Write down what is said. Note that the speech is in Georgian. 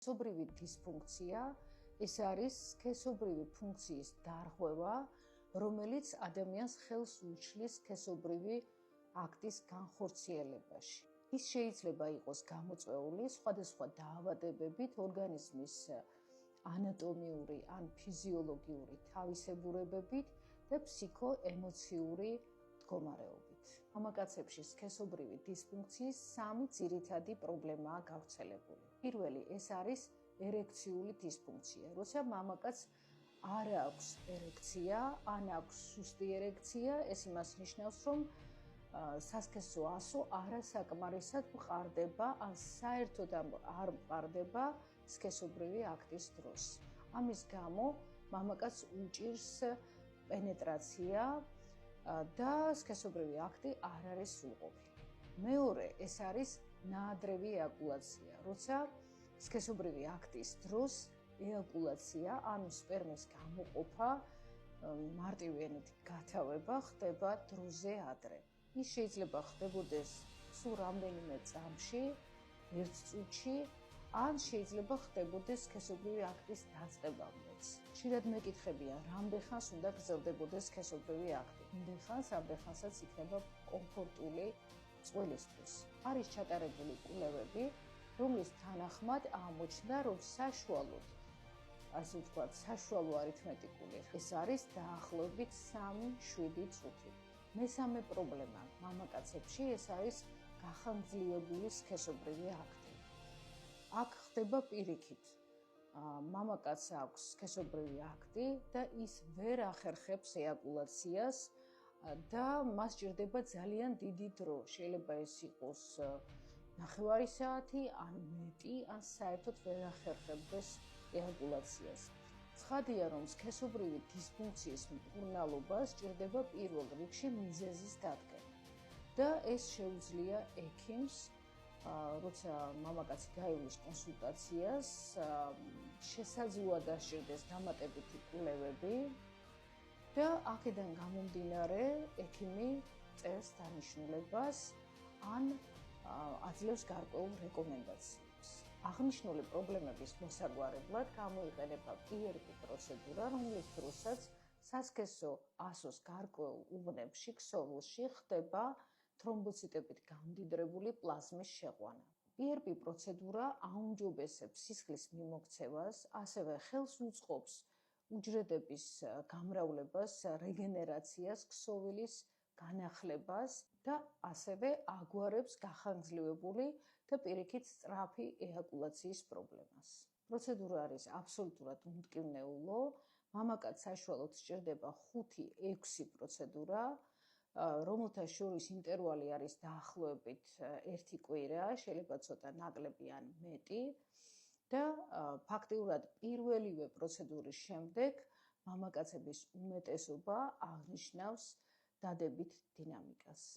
სქესობრივი დისფუნქცია ეს არის სქესობრივი ფუნქციის დარღვევა, რომელიც ადამიანს ხელს უშლის სქესობრივი აქტის განხორციელებაში. ის შეიძლება იყოს გამოწვეული სხვადასხვა დაავადებებით, ორგანიზმის ანატომიური ან ფიზიოლოგიური თავისებურებებით და ფსიქოემოციური მდგომარეობით. მამაკაცებში სქესობრივი დისფუნქციის 3 ძირითადი პრობლემაა გავრცელებული. პირველი ეს არის ერექციული დისფუნქცია, როცა მამაკაცს არ აქვს ერექცია, ან აქვს სუსტი ერექცია, ეს იმას ნიშნავს, რომ სასქესო ასო არასაკმარისად მყარდება, ან საერთოდ არ მყარდება სქესობრივი აქტის დროს. ამის გამო მამაკაცს უჭირს პენეტრაცია და სქესობრივი აქტი არ არის სრულყოფილი. მეორე ეს არის ნაადრევი ეაკულაცია, როცა სქესობრივი აქტის დროს ეაკულაცია, ანუ სპერმის გამოყოფა, მარტივი ენით გათავება ხდება დროზე ადრე. ის შეიძლება ხდებოდეს სულ რამდენიმე წამში, ერთ წუთში, ან შეიძლება ხდებოდეს სქესობრივი აქტის დაწყებამდეც. ხშირად მეკითხებიან, რამდენ ხანს უნდა გრძელდებოდეს სქესობრივი აქტი. იმდენ ხანს, ამდენ ხანსაც იქნება კომფორტული წყვილისთვის. არის ჩატარებული კვლევები, რომლის თანახმად აღმოჩნდა, რომ საშუალოდ, ასე ვთქვათ, საშუალო არითმეტიკული ეს არის დაახლოებით 3-7 წუთი. მესამე პრობლემა მამაკაცებში ეს არის გახანგრძლივებული სქესობრივი აქტი. აქ ხდება პირიქით. მამაკაცს აქვს სქესობრივი აქტი და ის ვერ ახერხებს ეაკულაციას და მას სჭირდება ძალიან დიდი დრო. შეიძლება ეს იყოს 9 საათი, ან მეტი, ან საერთოდ ვერ ახერხებდეს ეაკულაციას. ცხადია, რომ სქესობრივი დისფუნქციის მკურნალობა სჭირდება პირველ რიგში მიზეზის დადგენა და ეს შეუძლია ექიმს, როცა მამაკაცი გაივლის კონსულტაციას, შესაძლოა დასჭირდეს დამატებითი კვლევები და აქედან გამომდინარე ექიმი წერს დანიშნულებას ან აძლევს გარკვეულ რეკომენდაციებს. აღნიშნული პრობლემების მოსაგვარებლად გამოიყენება PRP პროცედურა, რომლის დროსაც სასქესო ასოს გარკვეულ უბნებში, ქსოვილში ხდება თრომბოციტებით გამდიდრებული პლაზმის შეყვანა. PRP პროცედურა აუმჯობესებს სისხლის მიმოქცევას, ასევე ხელს უწყობს უჯრედების გამრავლებას, რეგენერაციას, ქსოვილის განახლებას და ასევე აგვარებს გახანგრძლივებული და პირიქით სწრაფი ეაკულაციის პრობლემას. პროცედურა არის აბსოლუტურად უმტკივნეულო, მამაკაცს საშუალოდ სჭირდება 5-6 პროცედურა, რომელთა შორის ინტერვალი არის დაახლოებით 1 კვირა, შეიძლება ცოტა ნაკლები ან მეტი და ფაქტიურად პირველივე პროცედურის შემდეგ მამაკაცების უმეტესობა აღნიშნავს დადებით დინამიკას.